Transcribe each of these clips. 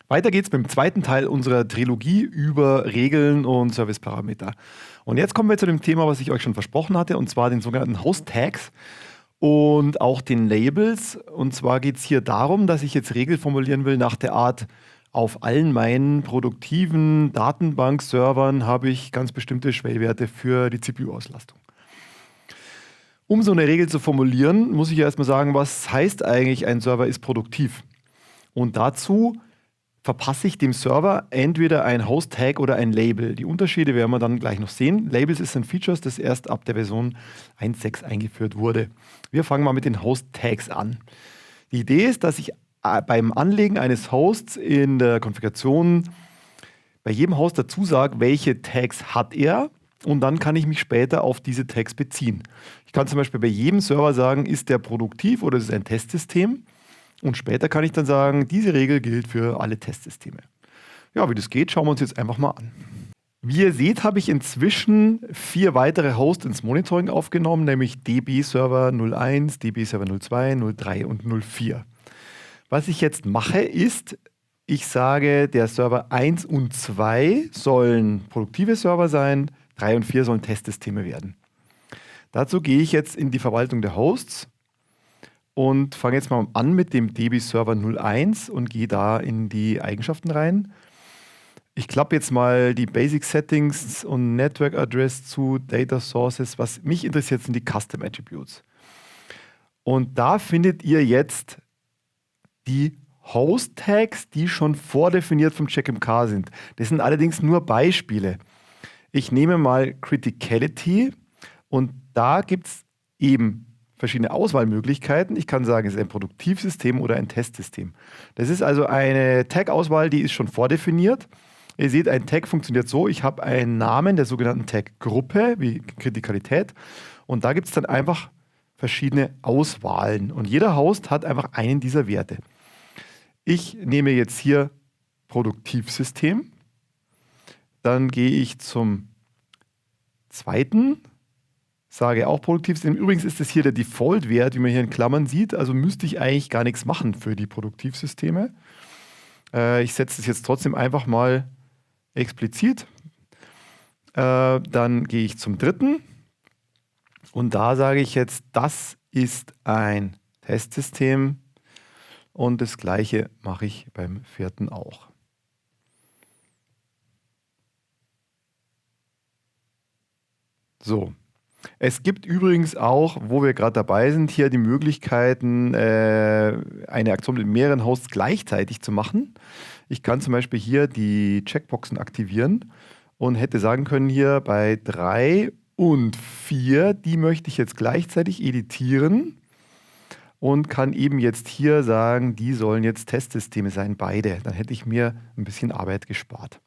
Weiter geht's mit dem zweiten Teil unserer Trilogie über Regeln und Serviceparameter. Und jetzt kommen wir zu dem Thema, was ich euch schon versprochen hatte, und zwar den sogenannten Host-Tags und auch den Labels. Und zwar geht es hier darum, dass ich jetzt Regeln formulieren will nach der Art, auf allen meinen produktiven Datenbank-Servern habe ich ganz bestimmte Schwellwerte für die CPU-Auslastung. Um so eine Regel zu formulieren, muss ich ja erstmal sagen, was heißt eigentlich, ein Server ist produktiv? Und dazu verpasse ich dem Server entweder ein Host-Tag oder ein Label. Die Unterschiede werden wir dann gleich noch sehen. Labels sind Features, das erst ab der Version 1.6 eingeführt wurde. Wir fangen mal mit den Host-Tags an. Die Idee ist, dass ich beim Anlegen eines Hosts in der Konfiguration bei jedem Host dazu sage, welche Tags hat er, und dann kann ich mich später auf diese Tags beziehen. Ich kann zum Beispiel bei jedem Server sagen, ist der produktiv oder ist es ein Testsystem? Und später kann ich dann sagen, diese Regel gilt für alle Testsysteme. Ja, wie das geht, schauen wir uns jetzt einfach mal an. Wie ihr seht, habe ich inzwischen 4 weitere Hosts ins Monitoring aufgenommen, nämlich DB Server 01, DB Server 02, 03 und 04. Was ich jetzt mache, ist, ich sage, der Server 1 und 2 sollen produktive Server sein, 3 und 4 sollen Testsysteme werden. Dazu gehe ich jetzt in die Verwaltung der Hosts und fange jetzt mal an mit dem DB Server 01 und gehe da in die Eigenschaften rein. Ich klappe jetzt mal die Basic Settings und Network Address zu, Data Sources. Was mich interessiert, sind die Custom Attributes. Und da findet ihr jetzt die Host-Tags, die schon vordefiniert vom CheckMK sind. Das sind allerdings nur Beispiele. Ich nehme mal Criticality und da gibt es eben verschiedene Auswahlmöglichkeiten. Ich kann sagen, es ist ein Produktivsystem oder ein Testsystem. Das ist also eine Tag-Auswahl, die ist schon vordefiniert. Ihr seht, ein Tag funktioniert so, ich habe einen Namen der sogenannten Tag-Gruppe, wie Kritikalität, und da gibt es dann einfach verschiedene Auswahlen und jeder Host hat einfach einen dieser Werte. Ich nehme jetzt hier Produktivsystem, dann gehe ich zum zweiten, sage auch Produktivsystem. Übrigens ist das hier der Default-Wert, wie man hier in Klammern sieht, also müsste ich eigentlich gar nichts machen für die Produktivsysteme. Ich setze das jetzt trotzdem einfach mal explizit. Dann gehe ich zum dritten und da sage ich jetzt, das ist ein Testsystem und das gleiche mache ich beim vierten auch. So. Es gibt übrigens auch, wo wir gerade dabei sind, hier die Möglichkeiten, eine Aktion mit mehreren Hosts gleichzeitig zu machen. Ich kann zum Beispiel hier die Checkboxen aktivieren und hätte sagen können, hier bei 3 und 4, die möchte ich jetzt gleichzeitig editieren und kann eben jetzt hier sagen, die sollen jetzt Testsysteme sein, beide. Dann hätte ich mir ein bisschen Arbeit gespart.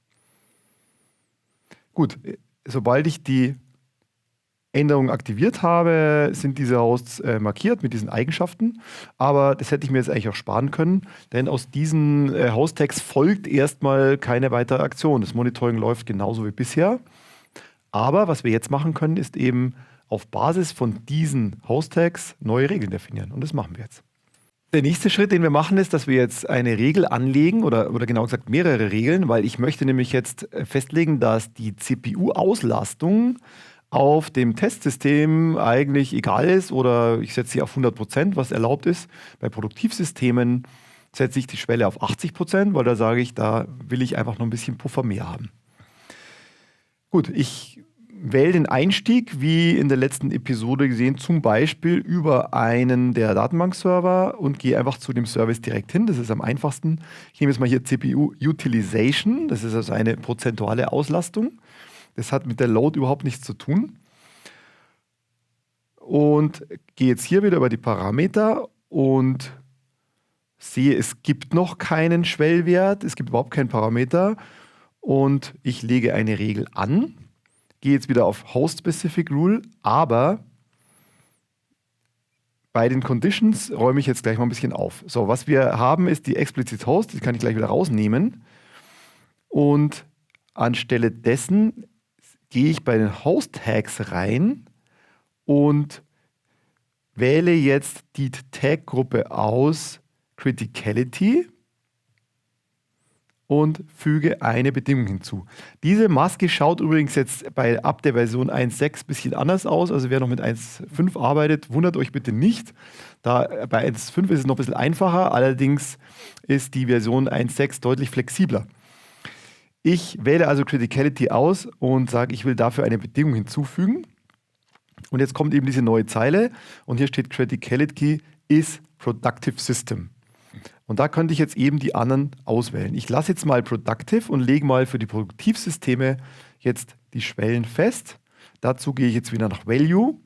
Gut, sobald ich die Änderungen aktiviert habe, sind diese Hosts markiert mit diesen Eigenschaften. Aber das hätte ich mir jetzt eigentlich auch sparen können, denn aus diesen Host-Tags folgt erstmal keine weitere Aktion. Das Monitoring läuft genauso wie bisher. Aber was wir jetzt machen können, ist eben auf Basis von diesen Host-Tags neue Regeln definieren. Und das machen wir jetzt. Der nächste Schritt, den wir machen, ist, dass wir jetzt eine Regel anlegen oder genau gesagt mehrere Regeln, weil ich möchte nämlich jetzt festlegen, dass die CPU-Auslastung auf dem Testsystem eigentlich egal ist oder ich setze sie auf 100%, was erlaubt ist. Bei Produktivsystemen setze ich die Schwelle auf 80%, weil da sage ich, da will ich einfach noch ein bisschen Puffer mehr haben. Gut, ich wähle den Einstieg, wie in der letzten Episode gesehen, zum Beispiel über einen der Datenbankserver und gehe einfach zu dem Service direkt hin. Das ist am einfachsten. Ich nehme jetzt mal hier CPU Utilization, das ist also eine prozentuale Auslastung. Das hat mit der Load überhaupt nichts zu tun. Und gehe jetzt hier wieder über die Parameter und sehe, es gibt noch keinen Schwellwert, es gibt überhaupt keinen Parameter. Und ich lege eine Regel an, gehe jetzt wieder auf Host-Specific Rule, aber bei den Conditions räume ich jetzt gleich mal ein bisschen auf. So, was wir haben, ist die Explicit Host, die kann ich gleich wieder rausnehmen. Und anstelle dessen gehe ich bei den Host-Tags rein und wähle jetzt die Tag-Gruppe aus Criticality und füge eine Bedingung hinzu. Diese Maske schaut übrigens jetzt ab der Version 1.6 ein bisschen anders aus. Also wer noch mit 1.5 arbeitet, wundert euch bitte nicht. Bei 1.5 ist es noch ein bisschen einfacher, allerdings ist die Version 1.6 deutlich flexibler. Ich wähle also Criticality aus und sage, ich will dafür eine Bedingung hinzufügen. Und jetzt kommt eben diese neue Zeile und hier steht Criticality is Productive System. Und da könnte ich jetzt eben die anderen auswählen. Ich lasse jetzt mal Productive und lege mal für die Produktivsysteme jetzt die Schwellen fest. Dazu gehe ich jetzt wieder nach Value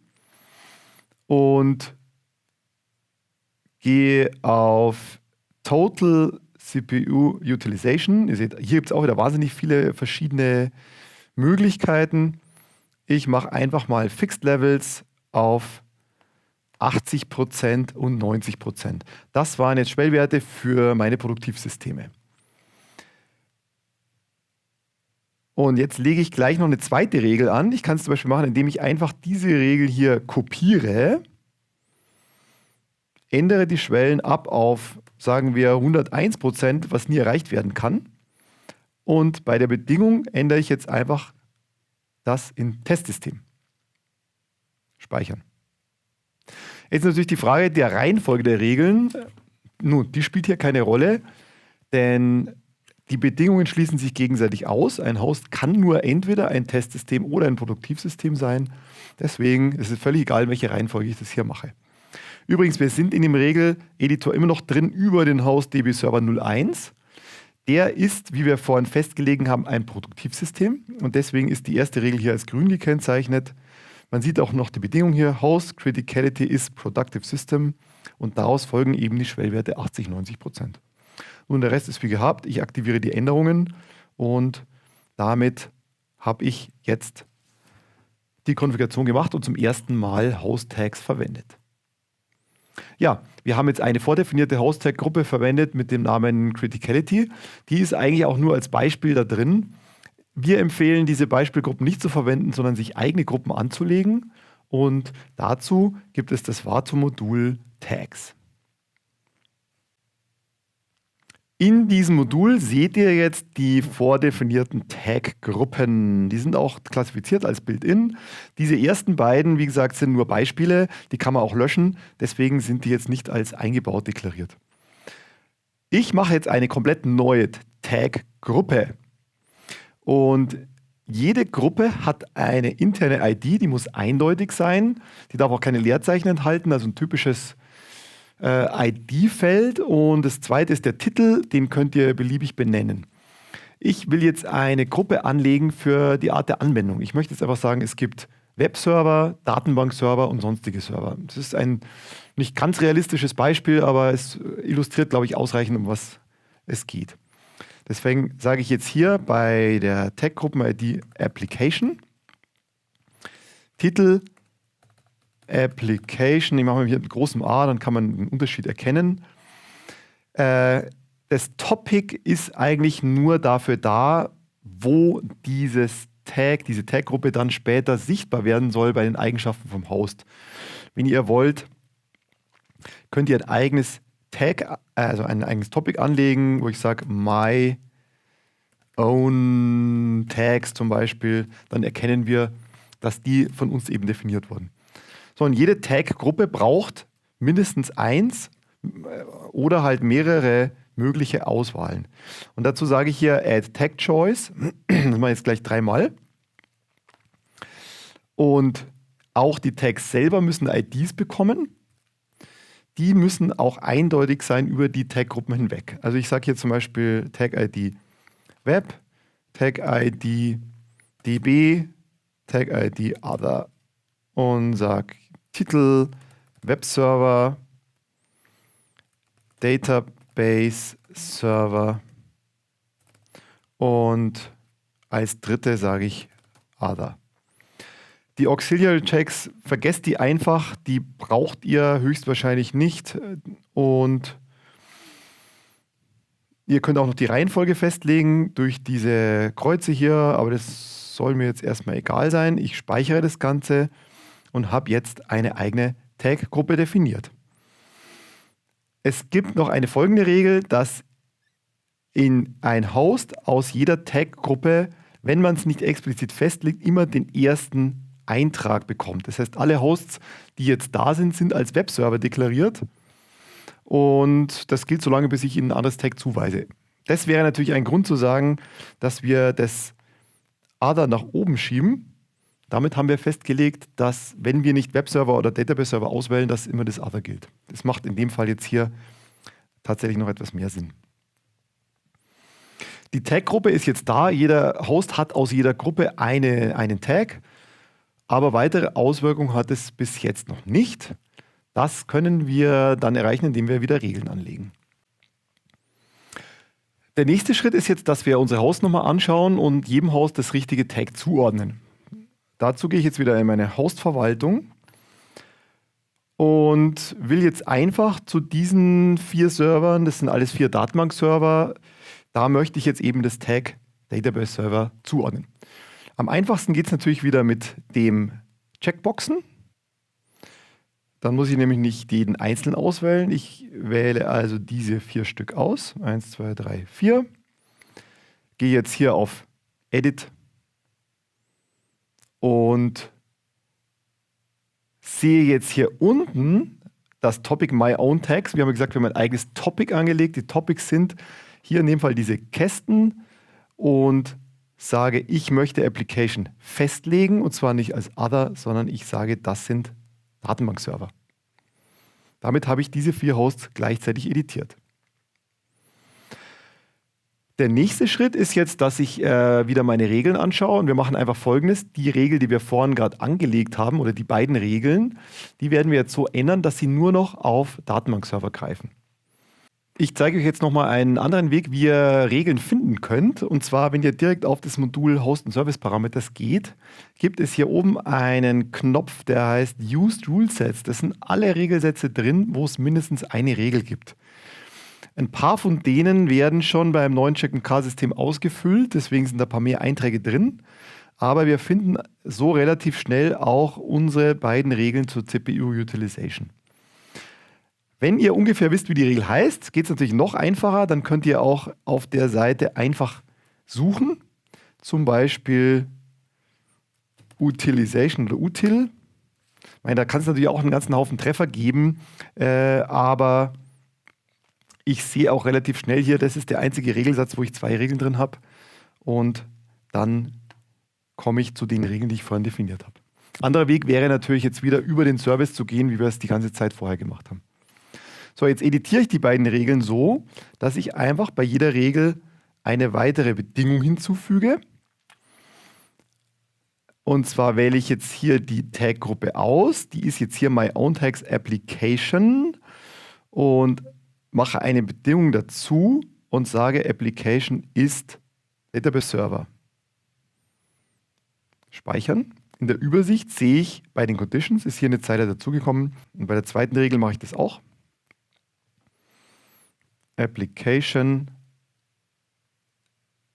und gehe auf Total CPU Utilization. Ihr seht, hier gibt es auch wieder wahnsinnig viele verschiedene Möglichkeiten. Ich mache einfach mal Fixed Levels auf 80% und 90%. Das waren jetzt Schwellwerte für meine Produktivsysteme. Und jetzt lege ich gleich noch eine zweite Regel an. Ich kann es zum Beispiel machen, indem ich einfach diese Regel hier kopiere, ändere die Schwellen ab auf, sagen wir, 101%, was nie erreicht werden kann. Und bei der Bedingung ändere ich jetzt einfach das in Testsystem. Speichern. Jetzt natürlich die Frage der Reihenfolge der Regeln. Nun, die spielt hier keine Rolle, denn die Bedingungen schließen sich gegenseitig aus. Ein Host kann nur entweder ein Testsystem oder ein Produktivsystem sein. Deswegen ist es völlig egal, welche Reihenfolge ich das hier mache. Übrigens, wir sind in dem Regel-Editor immer noch drin über den Host DB Server 01. Der ist, wie wir vorhin festgelegt haben, ein Produktivsystem. Und deswegen ist die erste Regel hier als grün gekennzeichnet. Man sieht auch noch die Bedingung hier, Host Criticality is Productive System und daraus folgen eben die Schwellwerte 80-90%. Nun, der Rest ist wie gehabt, ich aktiviere die Änderungen und damit habe ich jetzt die Konfiguration gemacht und zum ersten Mal Host-Tags verwendet. Ja, wir haben jetzt eine vordefinierte Host-Tag-Gruppe verwendet mit dem Namen Criticality. Die ist eigentlich auch nur als Beispiel da drin. Wir empfehlen, diese Beispielgruppen nicht zu verwenden, sondern sich eigene Gruppen anzulegen. Und dazu gibt es das Wartung-Modul Tags. In diesem Modul seht ihr jetzt die vordefinierten Tag-Gruppen. Die sind auch klassifiziert als Built-in. Diese ersten beiden, wie gesagt, sind nur Beispiele. Die kann man auch löschen. Deswegen sind die jetzt nicht als eingebaut deklariert. Ich mache jetzt eine komplett neue Tag-Gruppe. Und jede Gruppe hat eine interne ID, die muss eindeutig sein. Die darf auch keine Leerzeichen enthalten, also ein typisches ID-Feld. Und das zweite ist der Titel, den könnt ihr beliebig benennen. Ich will jetzt eine Gruppe anlegen für die Art der Anwendung. Ich möchte jetzt einfach sagen, es gibt Webserver, Datenbankserver und sonstige Server. Das ist ein nicht ganz realistisches Beispiel, aber es illustriert, glaube ich, ausreichend, um was es geht. Deswegen sage ich jetzt hier bei der Tag-Gruppen-ID Application, Titel Application, ich mache mal hier mit großem A, dann kann man den Unterschied erkennen. Das Topic ist eigentlich nur dafür da, wo diese Tag-Gruppe dann später sichtbar werden soll bei den Eigenschaften vom Host. Wenn ihr wollt, könnt ihr ein eigenes Tag, also ein eigenes Topic anlegen, wo ich sage, my own tags zum Beispiel, dann erkennen wir, dass die von uns eben definiert wurden. So, und jede Tag-Gruppe braucht mindestens eins oder halt mehrere mögliche Auswahlen. Und dazu sage ich hier Add Tag Choice, das mache ich jetzt gleich 3-mal. Und auch die Tags selber müssen IDs bekommen. Die müssen auch eindeutig sein über die Tag-Gruppen hinweg. Also ich sage hier zum Beispiel Tag-ID Web, Tag-ID DB, Tag-ID Other und sage Titel, Webserver, Database Server und als dritte sage ich Other. Die Auxiliary Tags, vergesst die einfach, die braucht ihr höchstwahrscheinlich nicht und ihr könnt auch noch die Reihenfolge festlegen durch diese Kreuze hier, aber das soll mir jetzt erstmal egal sein. Ich speichere das Ganze und habe jetzt eine eigene Tag-Gruppe definiert. Es gibt noch eine folgende Regel, dass in ein Host aus jeder Tag-Gruppe, wenn man es nicht explizit festlegt, immer den ersten Eintrag bekommt. Das heißt, alle Hosts, die jetzt da sind, sind als Webserver deklariert. Und das gilt so lange, bis ich ihnen ein anderes Tag zuweise. Das wäre natürlich ein Grund zu sagen, dass wir das Other nach oben schieben. Damit haben wir festgelegt, dass wenn wir nicht Webserver oder Database-Server auswählen, dass immer das Other gilt. Das macht in dem Fall jetzt hier tatsächlich noch etwas mehr Sinn. Die Tag-Gruppe ist jetzt da. Jeder Host hat aus jeder Gruppe einen Tag, aber weitere Auswirkungen hat es bis jetzt noch nicht. Das können wir dann erreichen, indem wir wieder Regeln anlegen. Der nächste Schritt ist jetzt, dass wir unsere Hostnummer anschauen und jedem Host das richtige Tag zuordnen. Dazu gehe ich jetzt wieder in meine Hostverwaltung und will jetzt einfach zu diesen 4 Servern, das sind alles 4 Datenbank-Server, da möchte ich jetzt eben das Tag Database Server zuordnen. Am einfachsten geht es natürlich wieder mit dem Checkboxen. Dann muss ich nämlich nicht jeden einzeln auswählen. Ich wähle also diese 4 Stück aus. 1, 2, 3, 4. Gehe jetzt hier auf Edit und sehe jetzt hier unten das Topic My Own Tags. Wir haben gesagt, wir haben ein eigenes Topic angelegt. Die Topics sind hier in dem Fall diese Kästen und sage, ich möchte Application festlegen und zwar nicht als Other, sondern ich sage, das sind Datenbankserver. Damit habe ich diese 4 Hosts gleichzeitig editiert. Der nächste Schritt ist jetzt, dass ich wieder meine Regeln anschaue und wir machen einfach Folgendes. Die Regel, die wir vorhin gerade angelegt haben oder die beiden Regeln, die werden wir jetzt so ändern, dass sie nur noch auf Datenbankserver greifen. Ich zeige euch jetzt nochmal einen anderen Weg, wie ihr Regeln finden könnt. Und zwar, wenn ihr direkt auf das Modul Host and Service Parameters geht, gibt es hier oben einen Knopf, der heißt Used Rule Sets. Das sind alle Regelsätze drin, wo es mindestens eine Regel gibt. Ein paar von denen werden schon beim neuen Check-and-Car-System ausgefüllt, deswegen sind da ein paar mehr Einträge drin. Aber wir finden so relativ schnell auch unsere beiden Regeln zur CPU-Utilization. Wenn ihr ungefähr wisst, wie die Regel heißt, geht es natürlich noch einfacher. Dann könnt ihr auch auf der Seite einfach suchen. Zum Beispiel Utilization oder Util. Ich meine, da kann es natürlich auch einen ganzen Haufen Treffer geben, aber ich sehe auch relativ schnell hier, das ist der einzige Regelsatz, wo ich 2 Regeln drin habe. Und dann komme ich zu den Regeln, die ich vorhin definiert habe. Anderer Weg wäre natürlich jetzt wieder über den Service zu gehen, wie wir es die ganze Zeit vorher gemacht haben. So, jetzt editiere ich die beiden Regeln so, dass ich einfach bei jeder Regel eine weitere Bedingung hinzufüge. Und zwar wähle ich jetzt hier die Tag-Gruppe aus. Die ist jetzt hier My Own Tags Application und mache eine Bedingung dazu und sage, Application ist Database Server. Speichern. In der Übersicht sehe ich bei den Conditions, ist hier eine Zeile dazugekommen. Und bei der zweiten Regel mache ich das auch. Application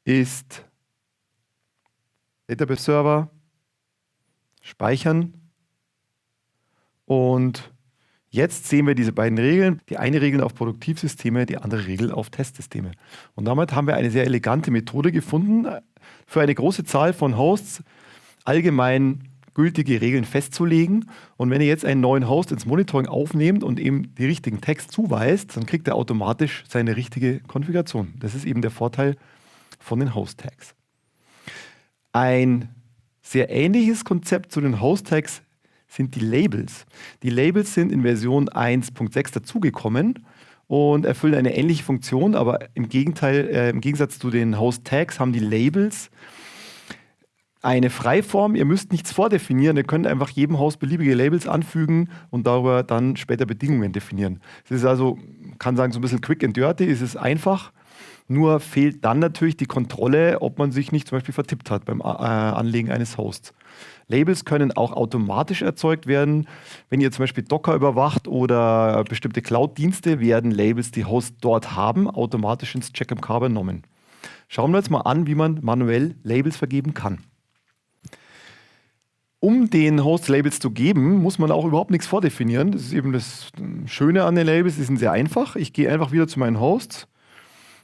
ist Database Server. Speichern. Und jetzt sehen wir diese beiden Regeln. Die eine Regel auf Produktivsysteme, die andere Regel auf Testsysteme. Und damit haben wir eine sehr elegante Methode gefunden, für eine große Zahl von Hosts allgemein gültige Regeln festzulegen. Und wenn ihr jetzt einen neuen Host ins Monitoring aufnehmt und ihm die richtigen Tags zuweist, dann kriegt er automatisch seine richtige Konfiguration. Das ist eben der Vorteil von den Host-Tags. Ein sehr ähnliches Konzept zu den Host-Tags sind die Labels. Die Labels sind in Version 1.6 dazugekommen und erfüllen eine ähnliche Funktion, aber im Gegensatz zu den Host-Tags haben die Labels eine Freiform. Ihr müsst nichts vordefinieren, ihr könnt einfach jedem Host beliebige Labels anfügen und darüber dann später Bedingungen definieren. Es ist also, kann sagen, so ein bisschen quick and dirty, es ist einfach, nur fehlt dann natürlich die Kontrolle, ob man sich nicht zum Beispiel vertippt hat beim Anlegen eines Hosts. Labels können auch automatisch erzeugt werden. Wenn ihr zum Beispiel Docker überwacht oder bestimmte Cloud-Dienste, werden Labels, die Hosts dort haben, automatisch ins Check-and-Car übernommen. Schauen wir uns mal an, wie man manuell Labels vergeben kann. Um den Host Labels zu geben, muss man auch überhaupt nichts vordefinieren. Das ist eben das Schöne an den Labels, die sind sehr einfach. Ich gehe einfach wieder zu meinen Hosts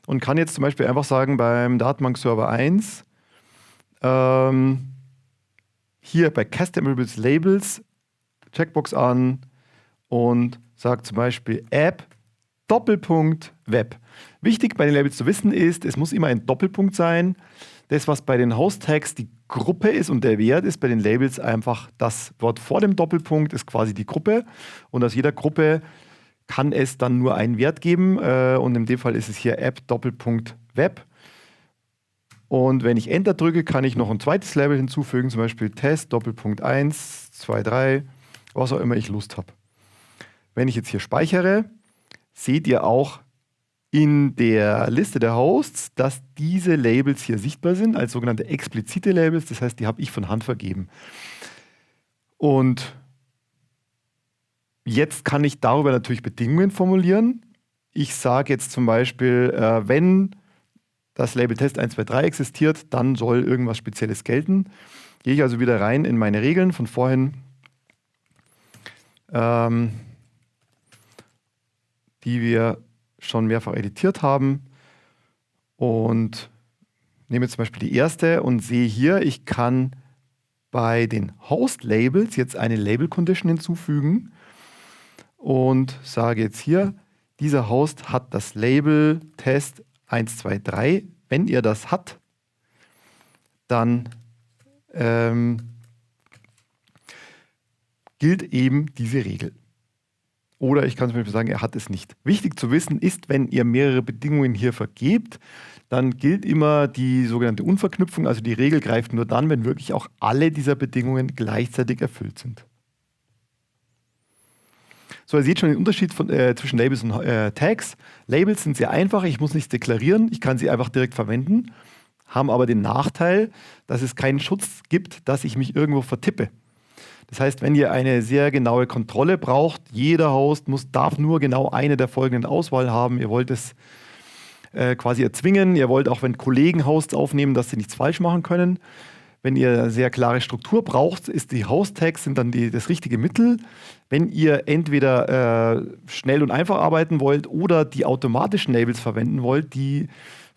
und kann jetzt zum Beispiel einfach sagen, beim Datenbank-Server 1, hier bei Custom Attributes Labels, Checkbox an und sage zum Beispiel App Doppelpunkt Web. Wichtig bei den Labels zu wissen ist, es muss immer ein Doppelpunkt sein. Das, was bei den Host-Tags die Gruppe ist und der Wert ist, bei den Labels einfach das Wort vor dem Doppelpunkt ist quasi die Gruppe. Und aus jeder Gruppe kann es dann nur einen Wert geben. Und in dem Fall ist es hier App Doppelpunkt Web. Und wenn ich Enter drücke, kann ich noch ein zweites Label hinzufügen, zum Beispiel Test Doppelpunkt 1, 2, 3, was auch immer ich Lust habe. Wenn ich jetzt hier speichere, seht ihr auch in der Liste der Hosts, dass diese Labels hier sichtbar sind als sogenannte explizite Labels. Das heißt, die habe ich von Hand vergeben. Und jetzt kann ich darüber natürlich Bedingungen formulieren. Ich sage jetzt zum Beispiel, wenn das Label Test 1, 2, 3 existiert, dann soll irgendwas Spezielles gelten. Gehe ich also wieder rein in meine Regeln von vorhin, die wir schon mehrfach editiert haben, und nehme zum Beispiel die erste und sehe hier, ich kann bei den Host-Labels jetzt eine Label-Condition hinzufügen und sage jetzt hier, dieser Host hat das Label Test 1, 2, 3. Wenn ihr das hat, dann gilt eben diese Regel. Oder ich kann zum Beispiel sagen, er hat es nicht. Wichtig zu wissen ist, wenn ihr mehrere Bedingungen hier vergebt, dann gilt immer die sogenannte Unverknüpfung. Also die Regel greift nur dann, wenn wirklich auch alle dieser Bedingungen gleichzeitig erfüllt sind. So, ihr seht schon den Unterschied zwischen Labels und Tags. Labels sind sehr einfach, ich muss nichts deklarieren, ich kann sie einfach direkt verwenden, haben aber den Nachteil, dass es keinen Schutz gibt, dass ich mich irgendwo vertippe. Das heißt, wenn ihr eine sehr genaue Kontrolle braucht, jeder Host darf nur genau eine der folgenden Auswahl haben. Ihr wollt es quasi erzwingen. Ihr wollt auch, wenn Kollegen Hosts aufnehmen, dass sie nichts falsch machen können. Wenn ihr eine sehr klare Struktur braucht, ist die Host-Tags sind dann das richtige Mittel. Wenn ihr entweder schnell und einfach arbeiten wollt oder die automatischen Labels verwenden wollt, die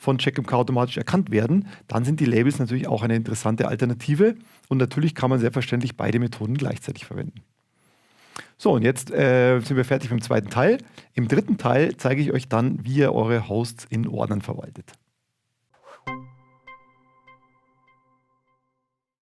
von CheckMK automatisch erkannt werden, dann sind die Labels natürlich auch eine interessante Alternative. Und natürlich kann man selbstverständlich beide Methoden gleichzeitig verwenden. So, und jetzt sind wir fertig mit dem zweiten Teil. Im dritten Teil zeige ich euch dann, wie ihr eure Hosts in Ordnern verwaltet.